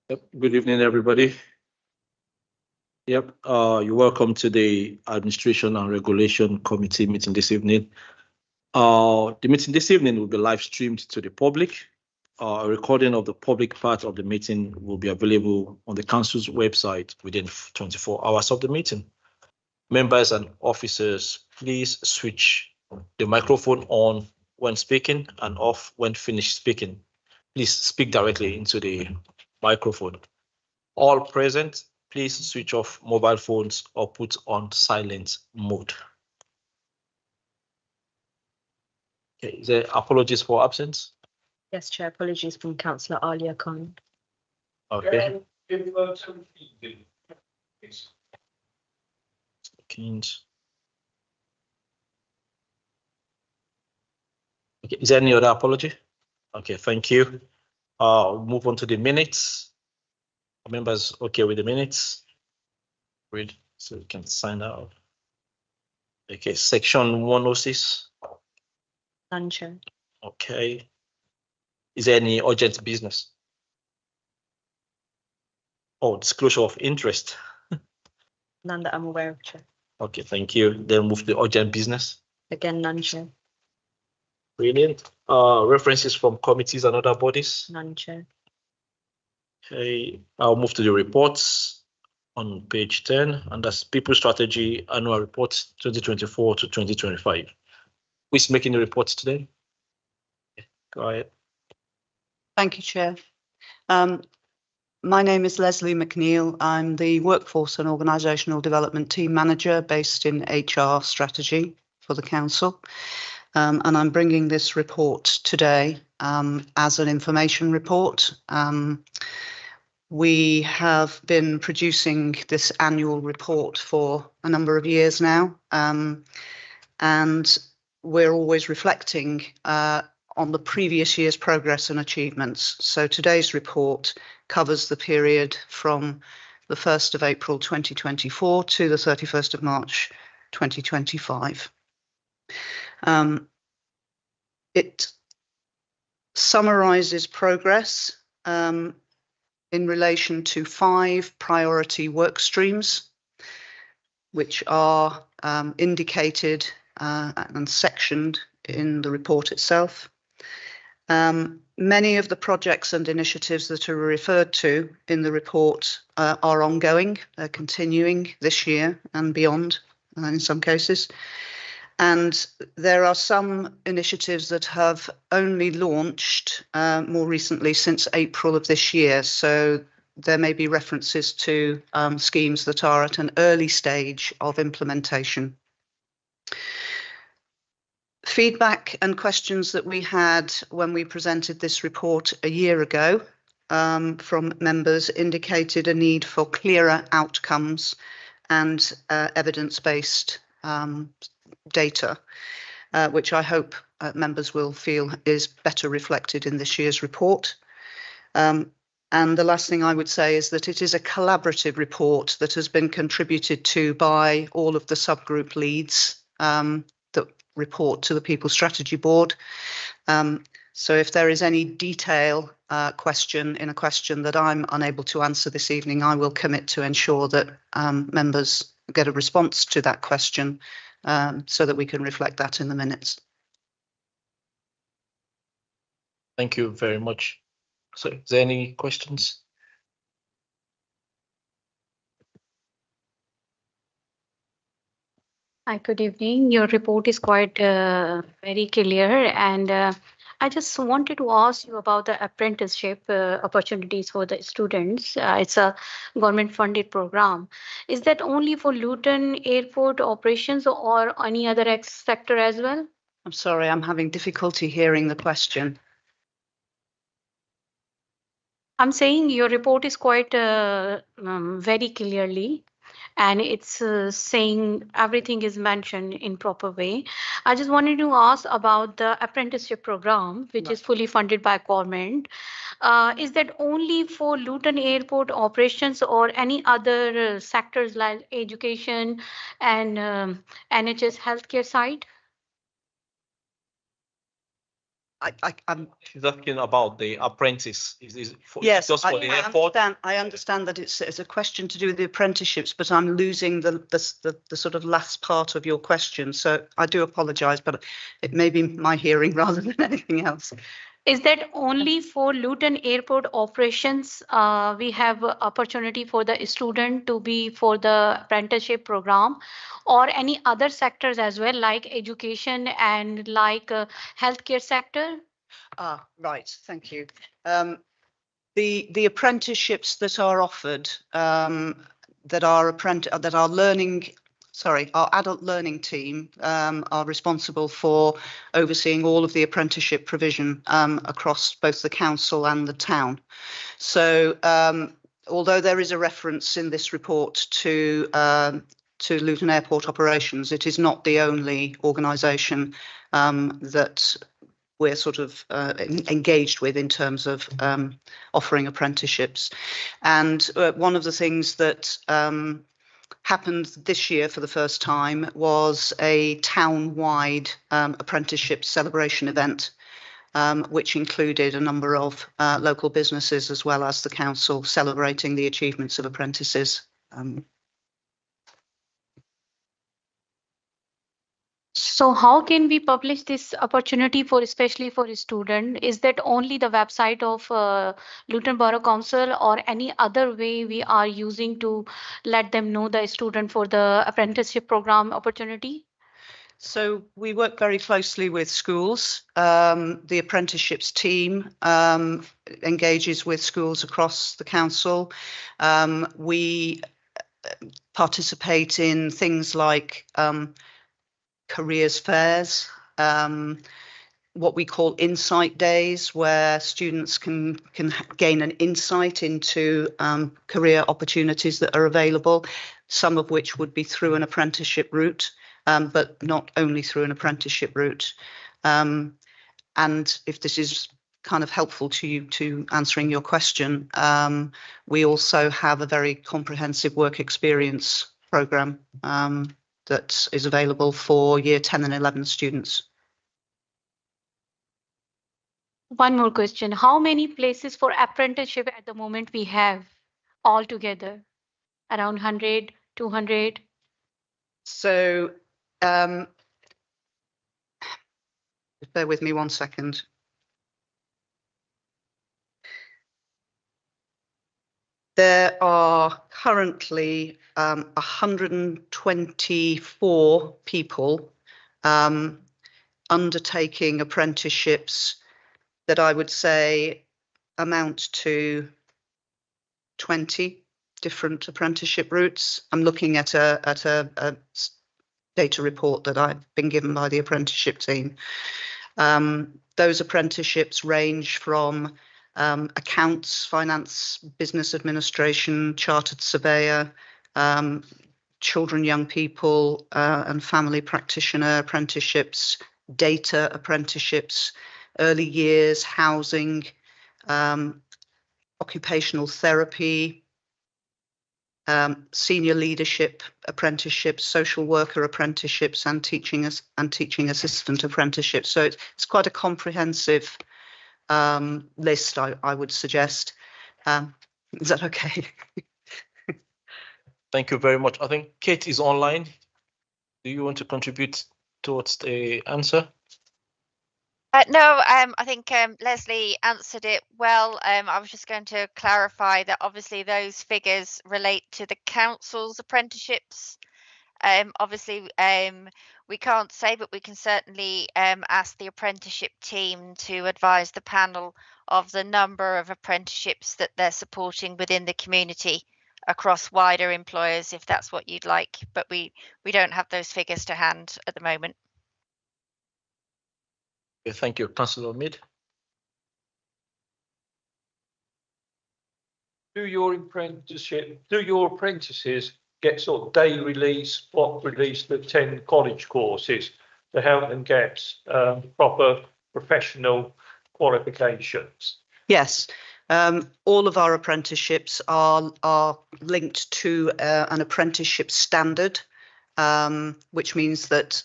Yep. Good evening, everybody. Yep. You're welcome to the Administration and Regulation Committee meeting this evening. The meeting this evening will be live streamed to the public. A recording of the public part of the meeting will be available on the council's website within 24 hours of the meeting. Members and officers, please switch the microphone on when speaking and off when finished speaking. Please speak directly into the microphone. All present, please switch off mobile phones or put on silent mode. Okay, is there apologies for absence? Yes, Chair. Apologies from Councillor Alia Khan. Okay. Okay, is there any other apology? Okay, thank you. We'll move on to the minutes. Are members okay with the minutes? Read so you can sign out. Okay, section 106. None, Chair. Okay. Is there any urgent business? Oh, disclosure of interest. None that I'm aware of, Chair. Okay, thank you. Then move to urgent business. Again, none, Chair. Brilliant. References from committees and other bodies. None, Chair. Okay, I'll move to the reports on page 10, and that's People Strategy Annual Report 2024 to 2025. Who's making the reports today? Go ahead. Thank you, Chair. My name is Leslie McNeil. I'm the Workforce and Organisational Development Team Manager based in HR Strategy for the Council. And I'm bringing this report today as an information report. We have been producing this annual report for a number of years now, and we're always reflecting on the previous year's progress and achievements. So today's report covers the period from the 1st of April 2024 to the 31st of March 2025. It summarises progress in relation to 5 priority work streams, which are indicated and sectioned in the report itself. Many of the projects and initiatives that are referred to in the report are ongoing, continuing this year and beyond in some cases. And there are some initiatives that have only launched more recently since April of this year. So there may be references to schemes that are at an early stage of implementation. Feedback and questions that we had when we presented this report a year ago from members indicated a need for clearer outcomes and evidence-based data, which I hope members will feel is better reflected in this year's report. And the last thing I would say is that it is a collaborative report that has been contributed to by all of the subgroup leads that report to the People Strategy Board. So if there is any detail question in a question that I'm unable to answer this evening, I will commit to ensure that members get a response to that question so that we can reflect that in the minutes. Thank you very much. So, is there any questions? Hi, good evening. Your report is quite very clear, and I just wanted to ask you about the apprenticeship opportunities for the students. It's a government-funded program. Is that only for Luton Airport operations or any other sector as well? I'm sorry, I'm having difficulty hearing the question. I'm saying your report is quite very clearly, and it's saying everything is mentioned in proper way. I just wanted to ask about the apprenticeship program, which is fully funded by government. Is that only for Luton Airport operations or any other sectors like education and NHS healthcare side? I'm She's asking about the apprentice. Is for, Yes, just for the I airport? understand that it's a question to do with the apprenticeships, but I'm losing the sort of last part of your question. So I do apologise, but it may be my hearing rather than anything else. Is that only for Luton Airport operations? We have a opportunity for the student to be for the apprenticeship program, or any other sectors as well, like education and like healthcare sector? Ah, right. Thank you. The apprenticeships that are offered, that are learning. Sorry, our adult learning team are responsible for overseeing all of the apprenticeship provision across both the council and the town. So although there is a reference in this report to Luton Airport operations, it is not the only organisation that we're sort of engaged with in terms of offering apprenticeships. And one of the things that happened this year for the first time was a town-wide apprenticeship celebration event, which included a number of local businesses as well as the council celebrating the achievements of apprentices. So how can we publish this opportunity for, especially for a student? Is that only the website of Luton Borough Council, or any other way we are using to let them know the student for the apprenticeship program opportunity? So we work very closely with schools. The apprenticeships team engages with schools across the council. We participate in things like careers fairs, what we call insight days, where students can gain an insight into career opportunities that are available, some of which would be through an apprenticeship route, but not only through an apprenticeship route. And if this is kind of helpful to you to answering your question, we also have a very comprehensive work experience programme that is available for year 10 and 11 students. One more question. How many places for apprenticeship at the moment we have altogether? Around 100, 200? So bear with me 1 second. There are currently 124 people undertaking apprenticeships that I would say amount to 20 different apprenticeship routes. I'm looking at a data report that I've been given by the apprenticeship team. Those apprenticeships range from accounts, finance, business administration, chartered surveyor, children, young people and family practitioner apprenticeships, data apprenticeships, early years, housing, occupational therapy, senior leadership apprenticeships, social worker apprenticeships, and teaching assistant apprenticeships. So it's quite a comprehensive list, I would suggest. Is that okay? Thank you very much. I think Kate is online. Do you want to contribute towards the answer? No, I think Leslie answered it well. I was just going to clarify that obviously those figures relate to the council's apprenticeships. Obviously, we can't say, but we can certainly ask the apprenticeship team to advise the panel of the number of apprenticeships that they're supporting within the community across wider employers, if that's what you'd like. But we don't have those figures to hand at the moment. Okay, thank you. Councillor Mead. Do your apprentices get sort of day release, block release to attend college courses to help them get proper professional qualifications? Yes. All of our apprenticeships are linked to an apprenticeship standard, which means that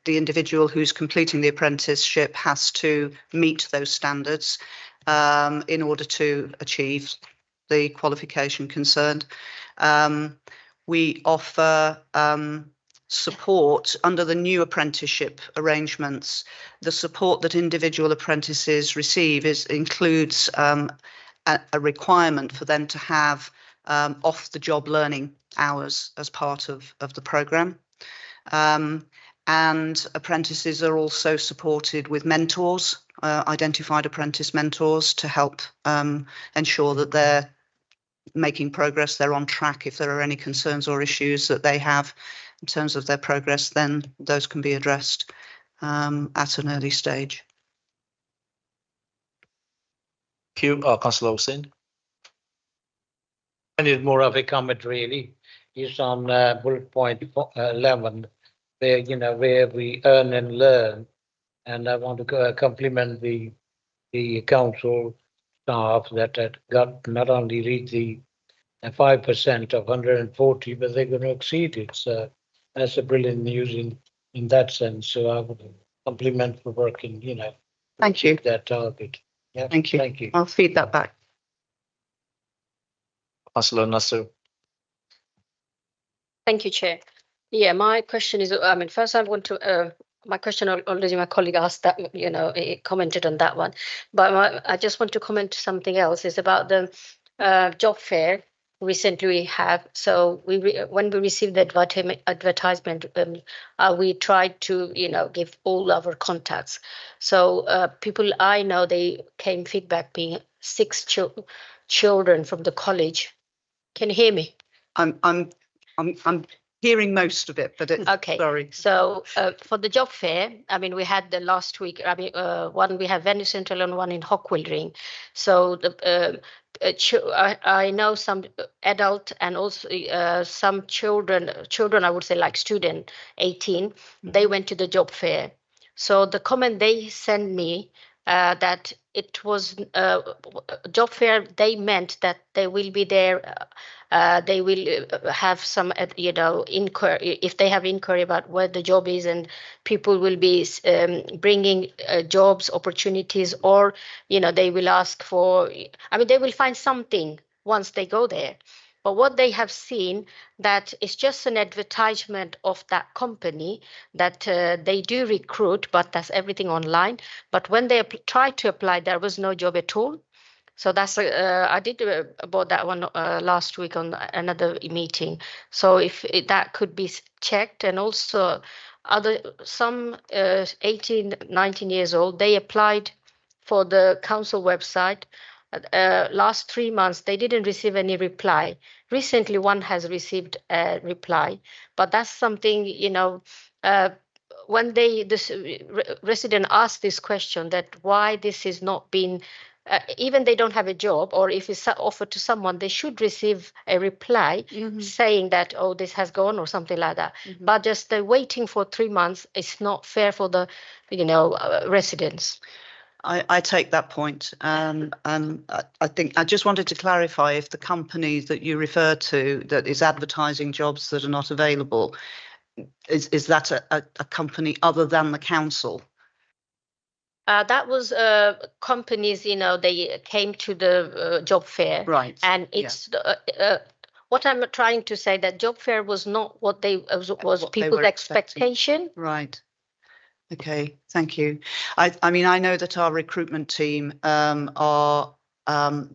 the individual who's completing the apprenticeship has to meet those standards in order to achieve the qualification concerned. We offer support under the new apprenticeship arrangements. The support that individual apprentices receive includes a requirement for them to have off-the-job learning hours as part of the programme. And apprentices are also supported with mentors, identified apprentice mentors, to help ensure that they're making progress, they're on track. If there are any concerns or issues that they have in terms of their progress, then those can be addressed at an early stage. Thank you, Councillor Hussain. And it's more of a comment really. It's on bullet point 11, where where we earn and learn, and I want to compliment the council staff that got not only reached the 5% of 140, but they're going to exceed it. So that's a brilliant news in that sense. So I would compliment for working, Thank you. that target. Yeah. Thank you. Thank you. I'll feed that back. Councillor Nasser. Thank you, Chair. Yeah, my question is, first I want to, my question already my colleague asked that, it commented on that one, but I just want to comment something else. Is about the job fair recently we have. So when we received the advertisement, we tried to, give all our contacts. So people I know, they came feedback being 6 children from the college. Can you hear me? I'm hearing most of it, but okay. Sorry. So for the job fair, we had the last week. One we have Venue Central and one in Hockwell Ring. So the I know some adult and also some children. I would say like student 18. They went to the job fair. So the comment they sent me that it was job fair. They meant that they will be there. They will have some, inquiry, if they have inquiry about where the job is, and people will be bringing jobs, opportunities, or, they will ask for, they will find something once they go there. But what they have seen, that it's just an advertisement of that company, that they do recruit, but that's everything online. But when they tried to apply, there was no job at all. So that's I did about that one last week on another meeting. So if that could be checked, and also some 18, 19 years old, they applied for the council website. Last 3 months, they didn't receive any reply. Recently, one has received a reply, but that's something, when this resident asked this question, that why this is not being, even they don't have a job, or if it's offered to someone, they should receive a reply saying that, oh, this has gone or something like that. But just waiting for 3 months is not fair for the, residents. I take that point. I think I just wanted to clarify if the company that you refer to that is advertising jobs that are not available, is that a company other than the council? That was companies, they came to the job fair. Right. And it's what I'm trying to say, that job fair was not what was people's expectation. Right. Okay, thank you. I know that our recruitment team are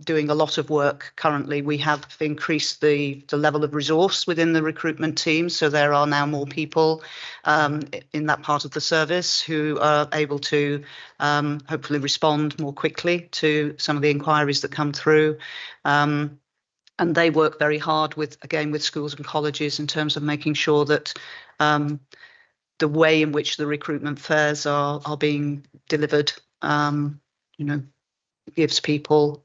doing a lot of work currently. We have increased the level of resource within the recruitment team, so there are now more people in that part of the service who are able to hopefully respond more quickly to some of the inquiries that come through. And they work very hard with schools and colleges in terms of making sure that the way in which the recruitment fairs are being delivered, gives people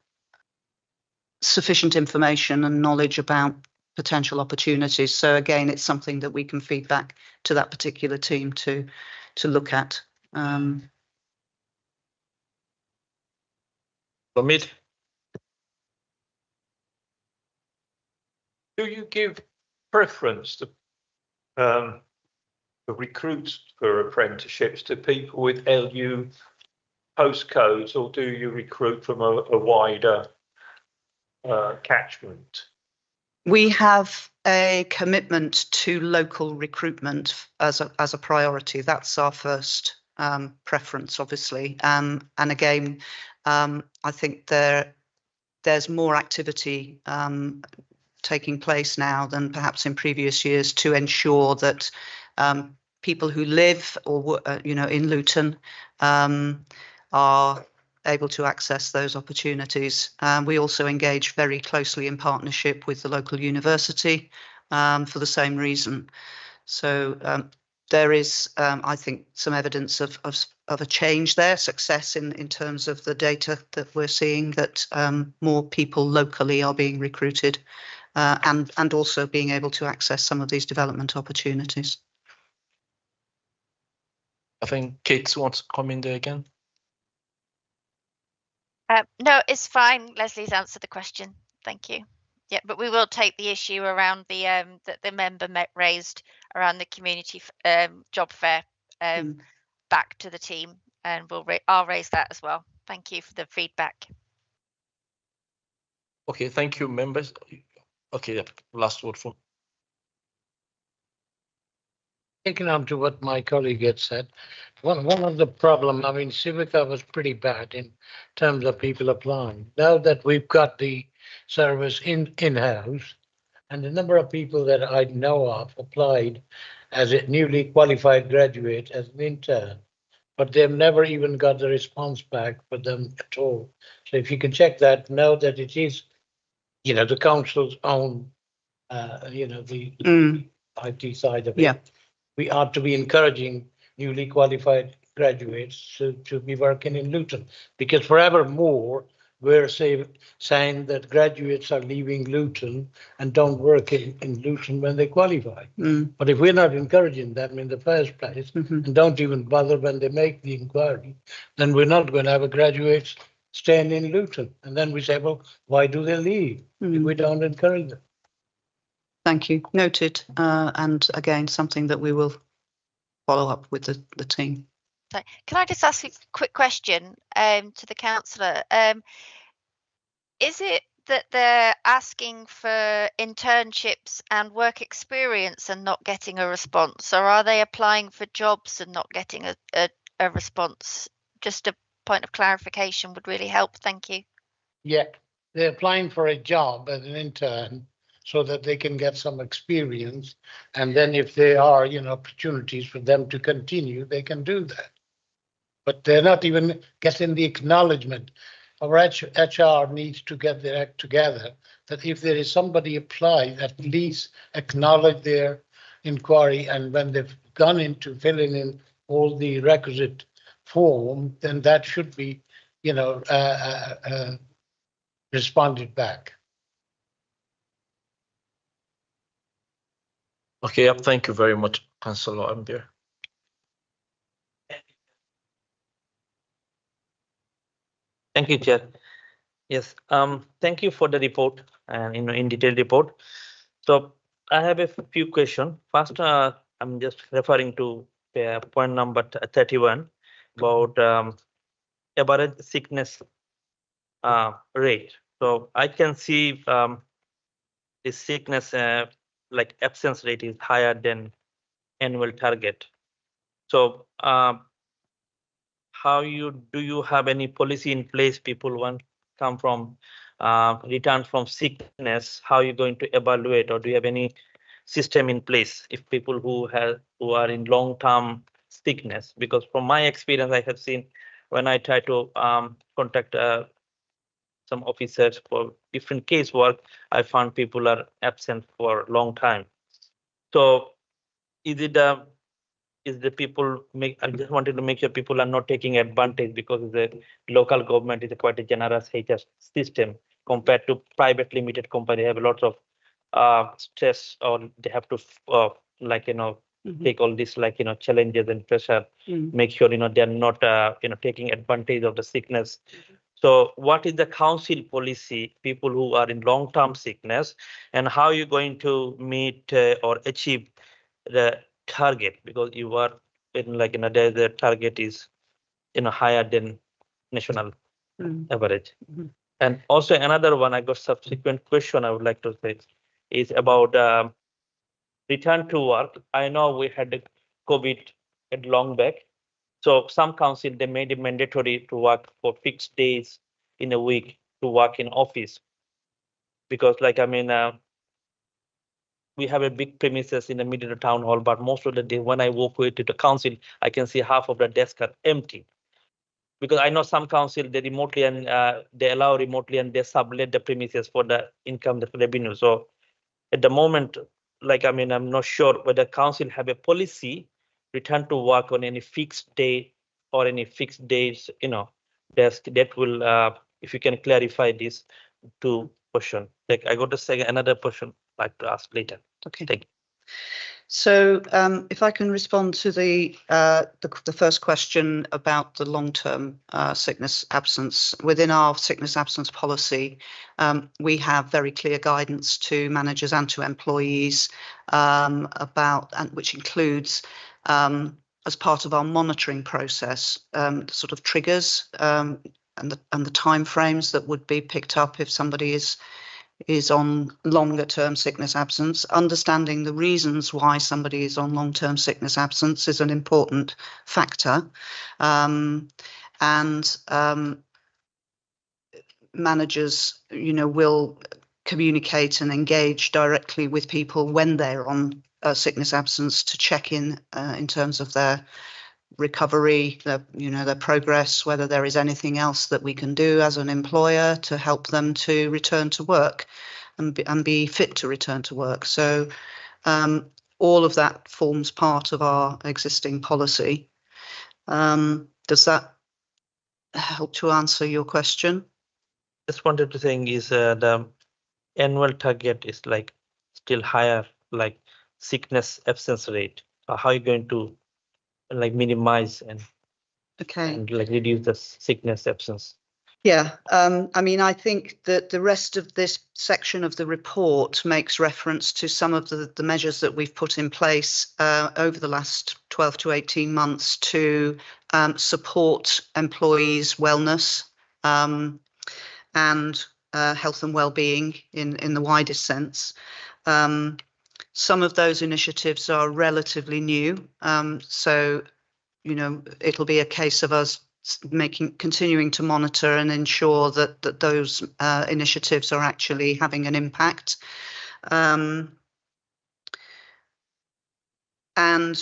sufficient information and knowledge about potential opportunities. So again, it's something that we can feed back to that particular team to look at. Omid. Do you give preference to the recruits for apprenticeships to people with LU postcodes, or do you recruit from a wider catchment? We have a commitment to local recruitment as a priority. That's our first preference, obviously. And again, I think there's more activity taking place now than perhaps in previous years to ensure that people who live or in Luton are able to access those opportunities. We also engage very closely in partnership with the local university for the same reason. So there is, I think, some evidence of a change there, success in terms of the data that we're seeing, that more people locally are being recruited and also being able to access some of these development opportunities. I think Kate wants to come in there again. No, it's fine. Leslie's answered the question. Thank you. Yeah, but we will take the issue around the that the member raised around the community job fair back to the team, and I'll raise that as well. Thank you for the feedback. Okay, thank you, members. Okay, last word from. Taking on to what my colleague had said, one of the problem, I mean, Civica was pretty bad in terms of people applying. Now that we've got the service in-house, and the number of people that I know of applied as a newly qualified graduate as an intern, but they've never even got the response back for them at all. So if you can check that, know that it is, the council's own, the IT side of it. Yeah. We ought to be encouraging newly qualified graduates to be working in Luton, because forevermore we're saying that graduates are leaving Luton and don't work in Luton when they qualify. But if we're not encouraging them in the first place and don't even bother when they make the inquiry, then we're not going to have a graduates staying in Luton. And then we say, well, why do they leave if we don't encourage them? Thank you. Noted. And again, something that we will follow up with the team. Can I just ask a quick question to the councillor? Is it that they're asking for internships and work experience and not getting a response, or are they applying for jobs and not getting a response? Just a point of clarification would really help. Thank you. Yeah, they're applying for a job as an intern, so that they can get some experience. And then if there are, opportunities for them to continue, they can do that. But they're not even getting the acknowledgement. Our HR needs to get their act together, that if there is somebody applied, at least acknowledge their inquiry. And when they've gone into filling in all the requisite form, then that should be, responded back. Okay, thank you very much, Councillor Ambier. Thank you, Chair. Yes, thank you for the report and in detailed report. So I have a few questions. First, I'm just referring to point number 31 about average sickness rate. So I can see the sickness like absence rate is higher than annual target. So do you have any policy in place? People want come from return from sickness, how are you going to evaluate, or do you have any system in place if people who are in long-term sickness? Because from my experience, I have seen when I try to contact some officers for different casework, I found people are absent for a long time. So is the people I just wanted to make sure people are not taking advantage, because the local government is quite a generous HR system compared to private limited company. They have lots of stress, or they have to take all this challenges and pressure, make sure they're not taking advantage of the sickness. So what is the council policy, people who are in long-term sickness, and how are you going to meet or achieve the target? Because you are in like the target is higher than national average. And also another one, I got subsequent question I would like to say is about return to work. I know we had the COVID at long back. So some council, they made it mandatory to work for fixed days in a week to work in office. Because we have a big premises in the middle of town hall, but most of the day when I walk away to the council, I can see half of the desks are empty. Because I know some council, they remotely and they allow remotely and they sublet the premises for the income, the revenue. So at the moment, I'm not sure whether council have a policy return to work on any fixed day or any fixed days, desk that will, if you can clarify this two question. Like I got to say another question like to ask later. Okay. Thank you. So if I can respond to the first question about the long-term sickness absence. Within our sickness absence policy, we have very clear guidance to managers and to employees which includes, as part of our monitoring process, sort of triggers and the timeframes that would be picked up if somebody is on longer term sickness absence. Understanding the reasons why somebody is on long-term sickness absence is an important factor. Managers, will communicate and engage directly with people when they're on sickness absence to check in terms of their recovery, their progress, whether there is anything else that we can do as an employer to help them to return to work and be fit to return to work. So all of that forms part of our existing policy. Does that help to answer your question? Just wanted to think is the annual target is like still higher, like sickness absence rate. How are you going to minimize and reduce the sickness absence? Yeah, I think that the rest of this section of the report makes reference to some of the measures that we've put in place over the last 12 to 18 months to support employees' wellness and health and well-being in the widest sense. Some of those initiatives are relatively new, so it'll be a case of us continuing to monitor and ensure that those initiatives are actually having an impact. And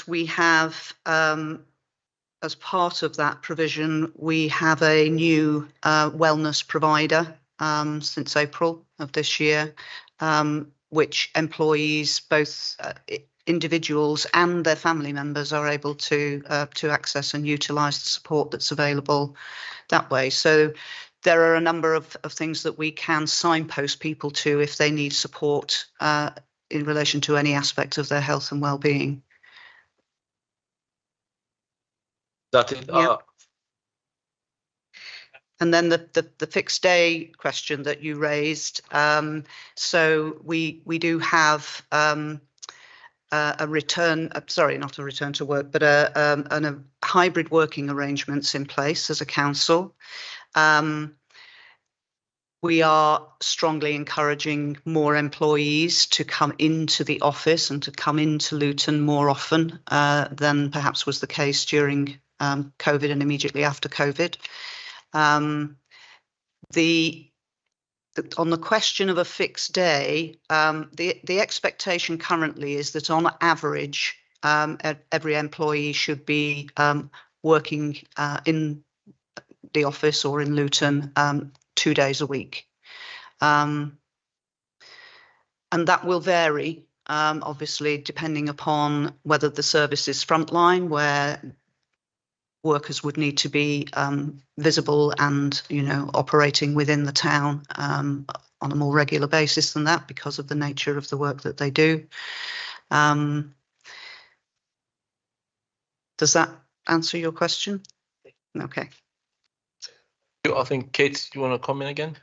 we have, as part of that provision, we have a new wellness provider since April of this year, which employees, both individuals and their family members, are able to access and utilise the support that's available that way. So there are a number of things that we can signpost people to if they need support in relation to any aspect of their health and well-being. That is, yeah. And then the fixed day question that you raised. So we do have a return, sorry, not a return to work, but a hybrid working arrangements in place as a council. We are strongly encouraging more employees to come into the office and to come into Luton more often than perhaps was the case during COVID and immediately after COVID. On the question of a fixed day, the expectation currently is that on average, every employee should be working in the office or in Luton 2 days a week. And that will vary, obviously, depending upon whether the service is frontline, where workers would need to be visible and, operating within the town on a more regular basis than that because of the nature of the work that they do. Does that answer your question? Okay. I think, Kate, you want to comment again?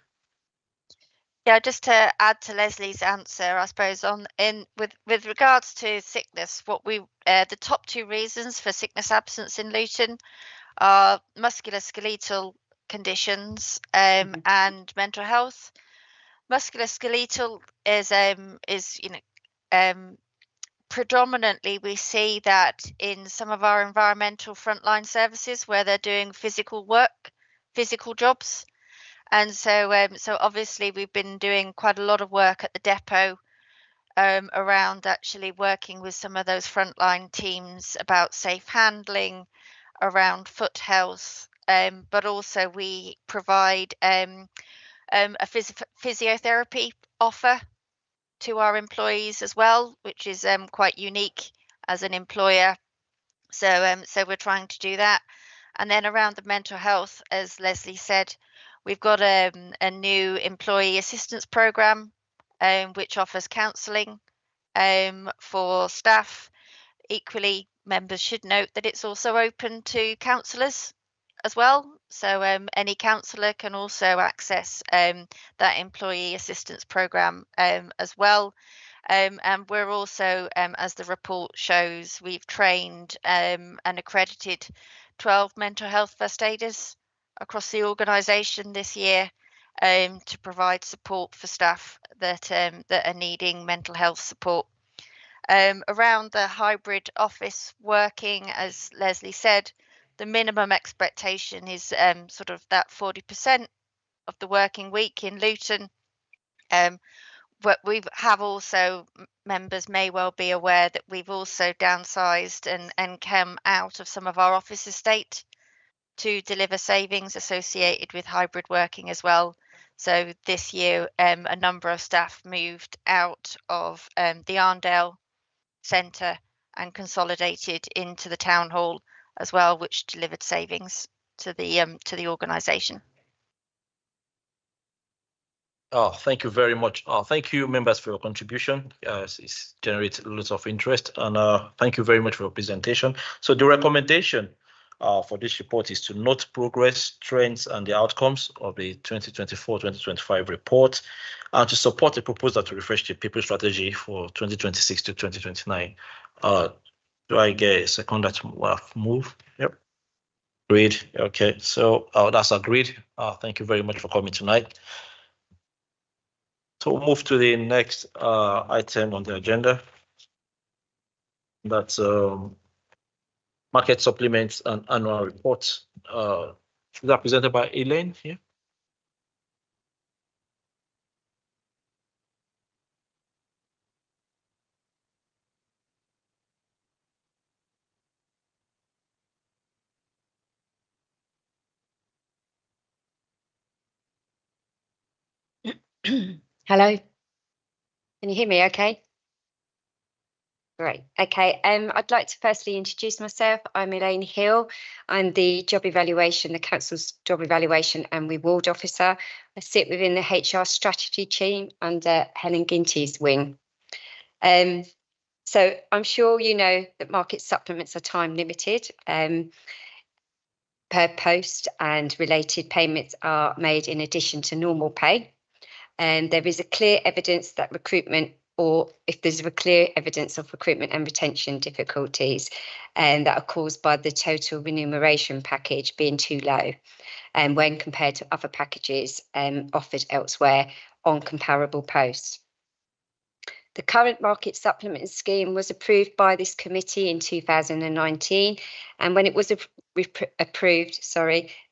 Yeah, just to add to Leslie's answer, I suppose with regards to sickness, what we the top 2 reasons for sickness absence in Luton are musculoskeletal conditions and mental health. Musculoskeletal is predominantly we see that in some of our environmental frontline services where they're doing physical work, physical jobs. And so obviously we've been doing quite a lot of work at the depot around actually working with some of those frontline teams about safe handling, around foot health, but also we provide a physiotherapy offer to our employees as well, which is quite unique as an employer. So we're trying to do that. And then around the mental health, as Leslie said, we've got a new employee assistance program, which offers counselling for staff. Equally, members should note that it's also open to counsellors as well. So any counsellor can also access that employee assistance program as well. And we're also, as the report shows, we've trained and accredited 12 mental health first aiders across the organisation this year to provide support for staff that are needing mental health support. Around the hybrid office working, as Leslie said, the minimum expectation is sort of that 40% of the working week in Luton. But we have also, members may well be aware that we've also downsized and come out of some of our office estate to deliver savings associated with hybrid working as well. So this year, a number of staff moved out of the Arndale Centre and consolidated into the town hall as well, which delivered savings to the organisation. Oh, thank you very much. Thank you, members, for your contribution. It's generated lots of interest, and thank you very much for your presentation. So the recommendation for this report is to note progress, trends, and the outcomes of the 2024-2025 report, and to support the proposal to refresh the people strategy for 2026 to 2029. Do I get a second that move? Yep. Agreed. Okay, so that's agreed. Thank you very much for coming tonight. So we'll move to the next item on the agenda. That's market supplements and annual reports. Is that presented by Elaine here? Hello, can you hear me okay? Great, okay. I'd like to firstly introduce myself. I'm Elaine Hill. I'm the council's job evaluation and reward officer. I sit within the HR strategy team under Helen Ginty's wing. So I'm sure you know that market supplements are time limited per post, and related payments are made in addition to normal pay. And there is a clear evidence that recruitment, or if there's a clear evidence of recruitment and retention difficulties that are caused by the total remuneration package being too low, and when compared to other packages offered elsewhere on comparable posts. The current market supplement scheme was approved by this committee in 2019, and when it was approved,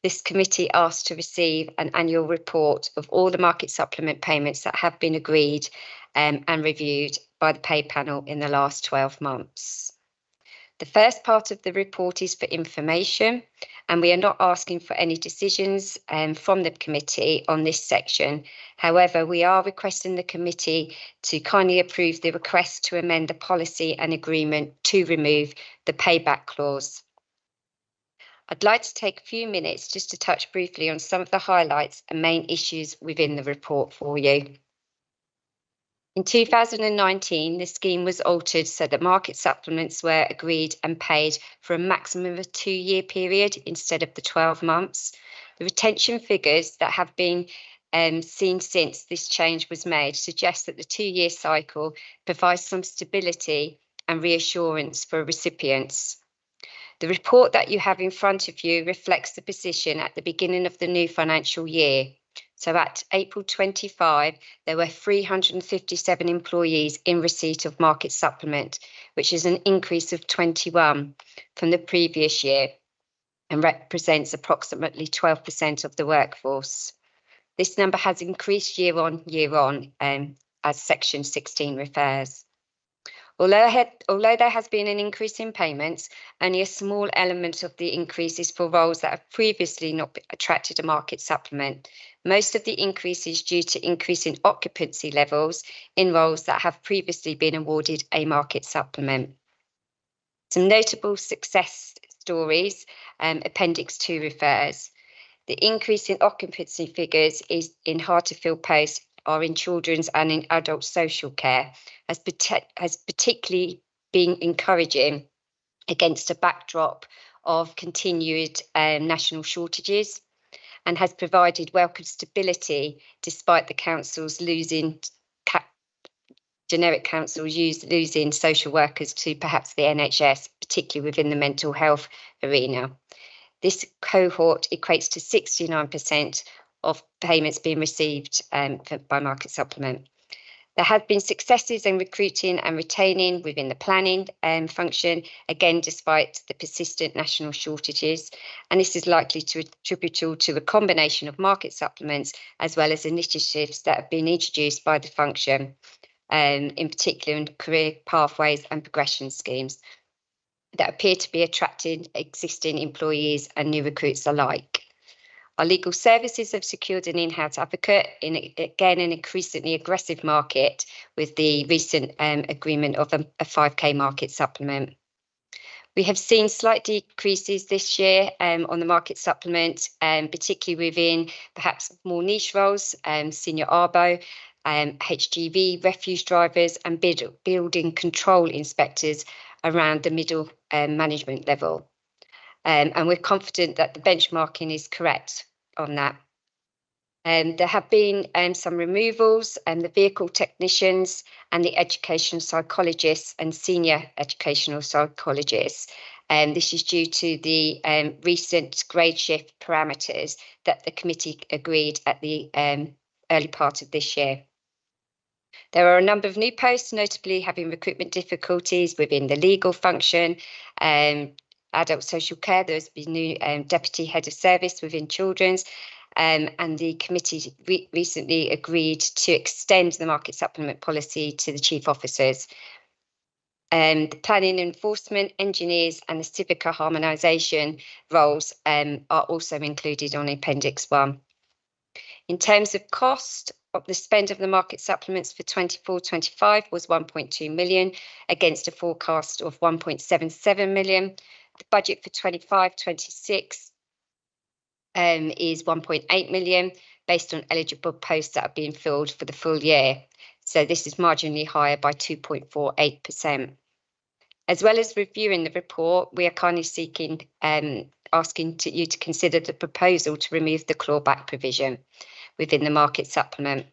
this committee asked to receive an annual report of all the market supplement payments that have been agreed and reviewed by the pay panel in the last 12 months. The first part of the report is for information, and we are not asking for any decisions from the committee on this section. However, we are requesting the committee to kindly approve the request to amend the policy and agreement to remove the payback clause. I'd like to take a few minutes just to touch briefly on some of the highlights and main issues within the report for you. In 2019, the scheme was altered so that market supplements were agreed and paid for a maximum of a 2-year period instead of the 12 months. The retention figures that have been seen since this change was made suggests that the 2-year cycle provides some stability and reassurance for recipients. The report that you have in front of you reflects the position at the beginning of the new financial year. So at April 25, there were 357 employees in receipt of market supplement, which is an increase of 21 from the previous year and represents approximately 12% of the workforce. This number has increased year on, as Section 16 refers. Although there has been an increase in payments, only a small element of the increase is for roles that have previously not attracted a market supplement. Most of the increase is due to increase in occupancy levels in roles that have previously been awarded a market supplement. Some notable success stories, Appendix 2 refers. The increase in occupancy figures is in hard-to-fill posts are in children's and in adult social care, has particularly been encouraging against a backdrop of continued national shortages, and has provided welcome stability despite the councils losing generic councils losing social workers to perhaps the NHS, particularly within the mental health arena. This cohort equates to 69% of payments being received by market supplement. There have been successes in recruiting and retaining within the planning function, again, despite the persistent national shortages. And this is likely to attributable to a combination of market supplements as well as initiatives that have been introduced by the function, in particular in career pathways and progression schemes that appear to be attracting existing employees and new recruits alike. Our legal services have secured an in-house advocate in, again, an increasingly aggressive market with the recent agreement of a 5K market supplement. We have seen slight decreases this year on the market supplement, particularly within perhaps more niche roles, senior ARBO, HGV, refuse drivers and building control inspectors around the middle management level. And we're confident that the benchmarking is correct on that. There have been some removals, the vehicle technicians and the educational psychologists and senior educational psychologists. This is due to the recent grade shift parameters that the committee agreed at the early part of this year. There are a number of new posts, notably having recruitment difficulties within the legal function, adult social care. There's been new deputy head of service within children's, and the committee recently agreed to extend the market supplement policy to the chief officers. The planning enforcement engineers and the Civica harmonisation roles are also included on Appendix 1. In terms of cost, the spend of the market supplements for 24-25 was 1.2 million against a forecast of 1.77 million. The budget for 25-26 is 1.8 million based on eligible posts that are being filled for the full year. So this is marginally higher by 2.48%. As well as reviewing the report, we are kindly seeking, asking you to consider the proposal to remove the clawback provision within the market supplement.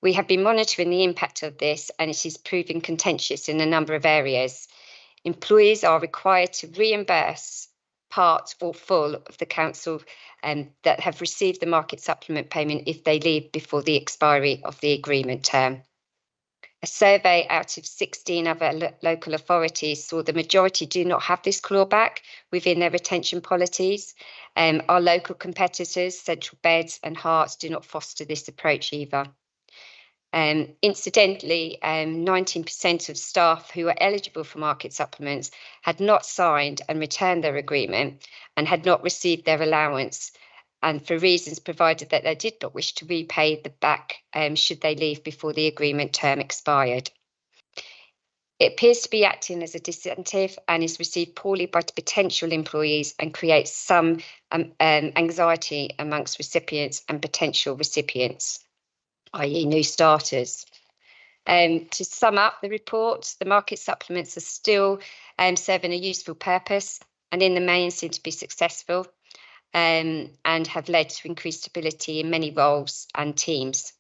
We have been monitoring the impact of this, and it is proving contentious in a number of areas. Employees are required to reimburse part or full of the council that have received the market supplement payment if they leave before the expiry of the agreement term. A survey out of 16 other local authorities saw the majority do not have this clawback within their retention policies. Our local competitors, Central Beds and Herts, do not foster this approach either. Incidentally, 19% of staff who are eligible for market supplements had not signed and returned their agreement and had not received their allowance, and for reasons provided that they did not wish to repay the back should they leave before the agreement term expired. It appears to be acting as a disincentive and is received poorly by potential employees and creates some anxiety amongst recipients and potential recipients, i.e. new starters. To sum up the report, the market supplements are still serving a useful purpose and in the main seem to be successful. and have led to increased stability in many roles and teams.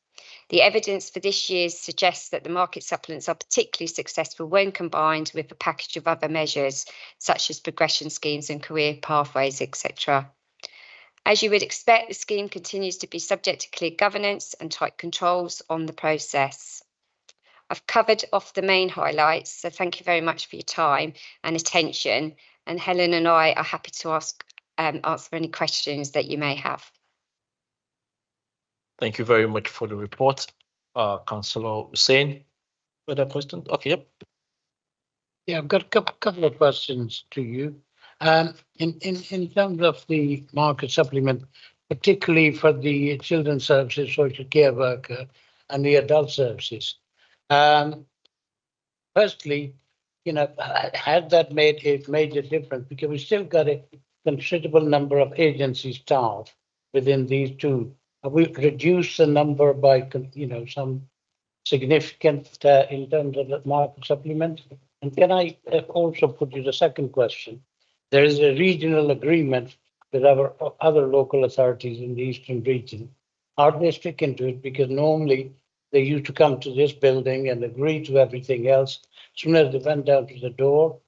The evidence for this year suggests that the market supplements are particularly successful when combined with a package of other measures, such as progression schemes and career pathways, etc. As you would expect, the scheme continues to be subject to clear governance and tight controls on the process. I've covered off the main highlights, so thank you very much for your time and attention. And Helen and I are happy to answer any questions that you may have. Thank you very much for the report, Councillor Hussain. Further questions? Okay, yep. Yeah, I've got a couple of questions to you. In terms of the market supplement, particularly for the children's services, social care worker, and the adult services. Firstly, has that made a major difference? Because we still got a considerable number of agency staff within these two. Have we reduced the number by, some significant in terms of the market supplement? And can I also put you the second question? There is a regional agreement with our other local authorities in the Eastern region. Are they sticking to it? Because normally they used to come to this building and agree to everything else. As soon as they went down to the door,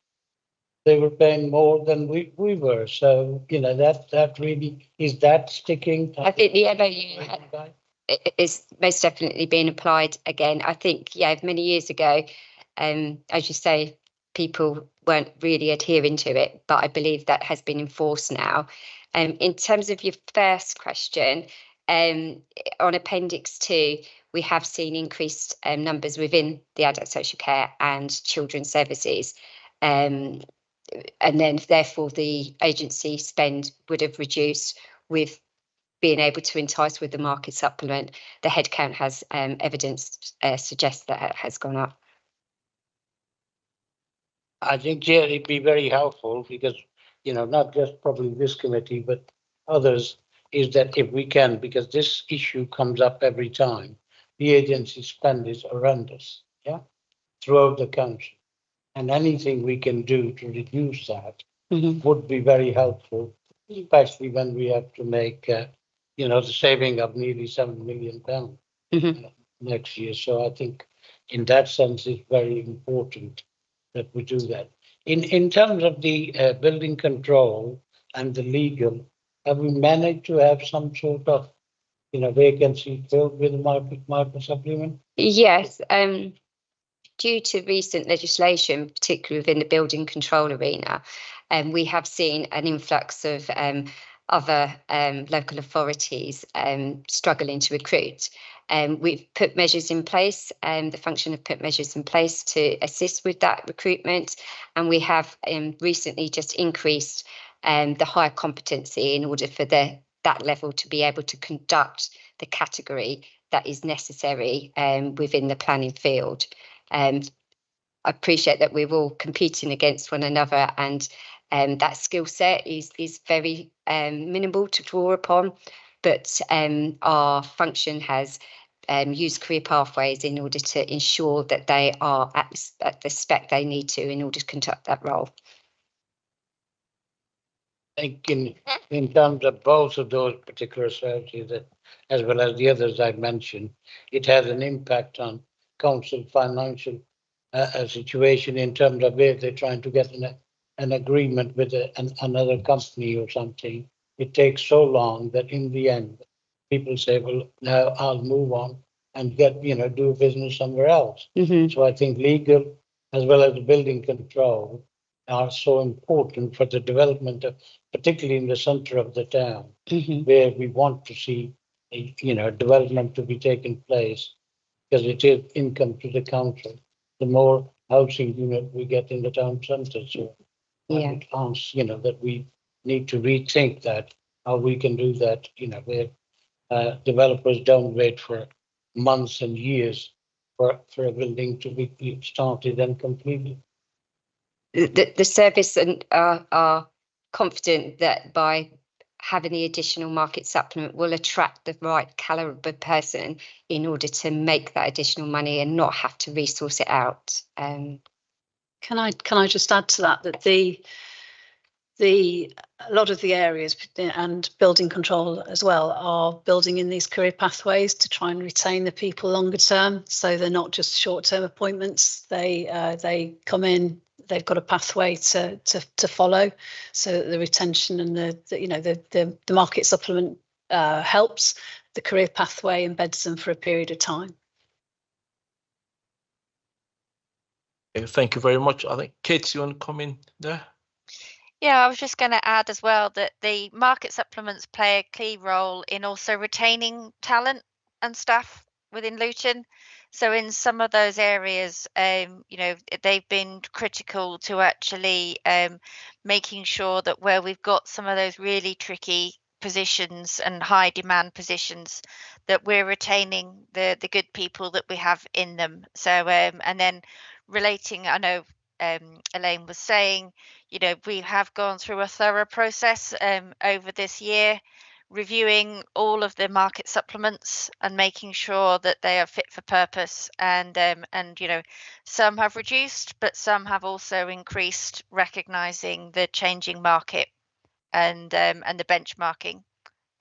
they were paying more than we were. So, that really, is that sticking? I think the MOU is most definitely being applied again. I think, many years ago, as you say, people weren't really adhering to it, but I believe that has been enforced now. In terms of your first question, on Appendix 2, we have seen increased numbers within the adult social care and children's services. And then therefore the agency spend would have reduced with being able to entice with the market supplement. The headcount has evidence suggests that it has gone up. I think, Chair, it'd be very helpful because, not just probably this committee, but others, is that if we can, because this issue comes up every time, the agency spend is horrendous, throughout the country. And anything we can do to reduce that would be very helpful, especially when we have to make, the saving of nearly £7 million next year. So I think in that sense, it's very important that we do that. In terms of the building control and the legal, have we managed to have some sort of, vacancy filled with the market supplement? Yes. Due to recent legislation, particularly within the building control arena, we have seen an influx of other local authorities struggling to recruit. We've put measures in place, the function have put measures in place to assist with that recruitment. And we have recently just increased the higher competency in order for that level to be able to conduct the category that is necessary within the planning field. I appreciate that we're all competing against one another, and that skill set is very minimal to draw upon, but our function has used career pathways in order to ensure that they are at the spec they need to in order to conduct that role. I think in terms of both of those particular services, as well as the others I've mentioned, it has an impact on council financial situation in terms of where they're trying to get an agreement with another company or something. It takes so long that in the end, people say, well, now I'll move on and get, do business somewhere else. So I think legal as well as the building control are so important for the development of, particularly in the center of the town, where we want to see, development to be taking place, because it is income to the council. The more housing unit we get in the town centre, so it counts, that we need to rethink that, how we can do that, where developers don't wait for months and years for a building to be started and completed. The service are confident that by having the additional market supplement will attract the right caliber person in order to make that additional money and not have to resource it out. Can I just add to that the a lot of the areas and building control as well are building in these career pathways to try and retain the people longer term. So they're not just short-term appointments. They come in, they've got a pathway to follow, so that the retention and the market supplement helps. The career pathway embeds them for a period of time. Okay, thank you very much. I think Kate, you want to come in there? Yeah, I was just going to add as well that the market supplements play a key role in also retaining talent and staff within Luton. So in some of those areas, they've been critical to actually making sure that where we've got some of those really tricky positions and high demand positions, that we're retaining the good people that we have in them. So and then relating, I know Elaine was saying, we have gone through a thorough process over this year, reviewing all of the market supplements and making sure that they are fit for purpose. And some have reduced, but some have also increased, recognizing the changing market and the benchmarking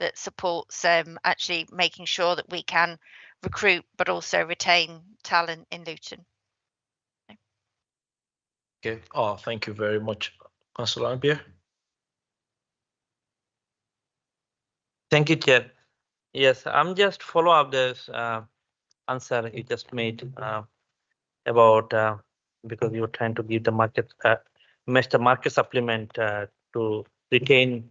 that supports actually making sure that we can recruit but also retain talent in Luton. Okay. Oh, thank you very much, Councillor Ampier. Thank you, Chair. Yes, I'm just follow up this answer you just made about because you were trying to give the market match the market supplement to retain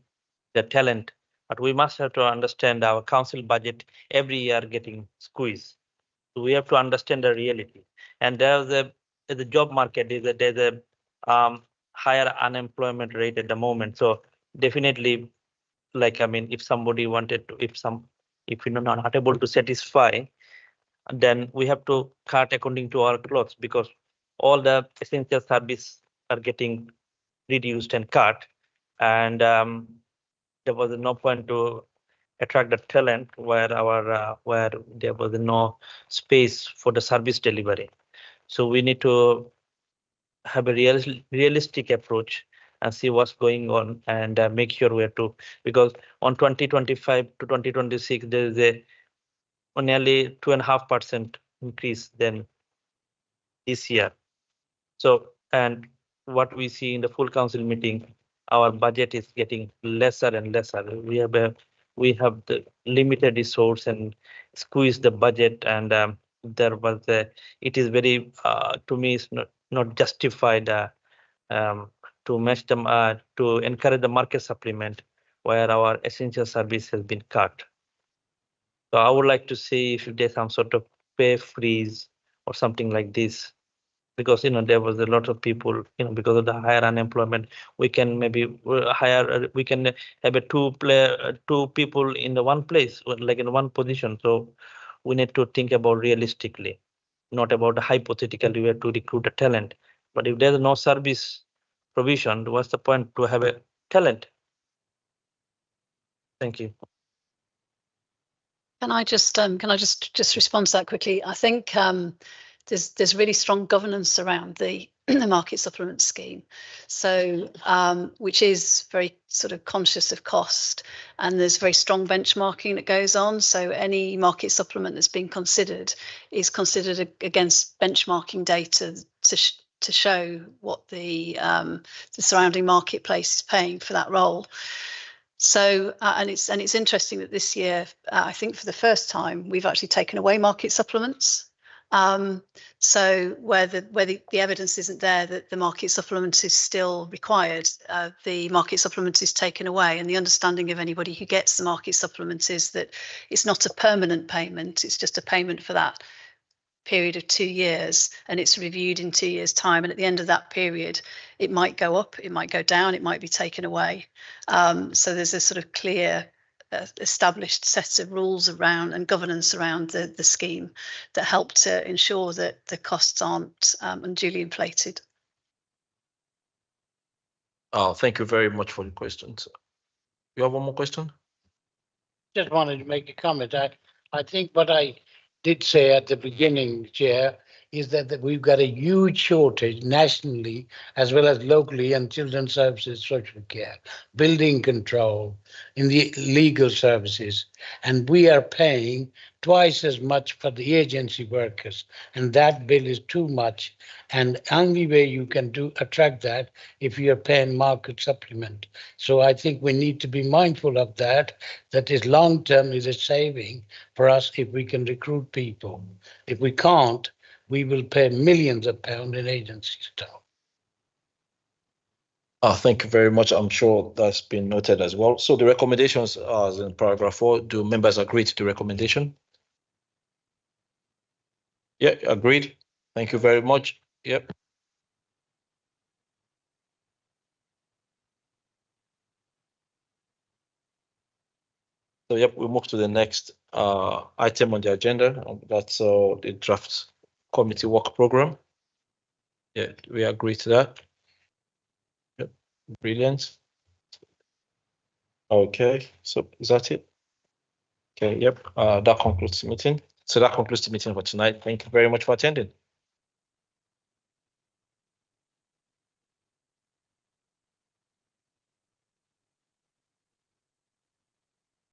the talent, but we must have to understand our council budget every year getting squeezed. So we have to understand the reality, and there's the job market is that there's a higher unemployment rate at the moment. So definitely, like, I mean, if somebody wanted to, if we're not able to satisfy, then we have to cut according to our clothes, because all the essential services are getting reduced and cut, and there was no point to attract the talent where where there was no space for the service delivery. So we need to have a realistic approach and see what's going on, and make sure we have to, because on 2025 to 2026 there is a nearly 2.5% increase than this year. So, and what we see in the full council meeting, our budget is getting lesser and lesser. We have the limited resource and squeeze the budget, and there was it is very to me it's not justified to match them to encourage the market supplement where our essential service has been cut. So I would like to see if there's some sort of pay freeze or something like this, because there was a lot of people, because of the higher unemployment, we can maybe hire, we can have a two people in the one place, like in one position. So we need to think about realistically, not about hypothetically we have to recruit a talent. But if there's no service provision, what's the point to have a talent? Thank you. Can I just respond to that quickly? I think there's really strong governance around the market supplement scheme, so which is very sort of conscious of cost, and there's very strong benchmarking that goes on. So any market supplement that's being considered is considered against benchmarking data to show what the surrounding marketplace is paying for that role. So and it's interesting that this year, I think for the first time, we've actually taken away market supplements. So where the evidence isn't there that the market supplement is still required, the market supplement is taken away, and the understanding of anybody who gets the market supplement is that it's not a permanent payment, it's just a payment for that period of 2 years, and it's reviewed in 2 years' time, and at the end of that period it might go up, it might go down, it might be taken away. So there's a sort of clear established set of rules around and governance around the scheme that help to ensure that the costs aren't unduly inflated. Oh, thank you very much for the questions. You have one more question? Just wanted to make a comment. I think what I did say at the beginning, Chair, is that we've got a huge shortage nationally as well as locally in children's services, social care, building control, in the legal services. And we are paying twice as much for the agency workers. And that bill is too much. And only way you can attract that if you're paying market supplement. So I think we need to be mindful of that is long term is a saving for us if we can recruit people. If we can't, we will pay millions of pounds in agency staff. Thank you very much. I'm sure that's been noted as well. So the recommendations as in paragraph 4, do members agree to the recommendation? Yeah, agreed. Thank you very much. Yep. So yep, we'll move to the next item on the agenda. That's the draft committee work program. Yeah, we agree to that. Yep, brilliant. Okay, so is that it? Okay, yep, that concludes the meeting. So that concludes the meeting for tonight. Thank you very much for attending.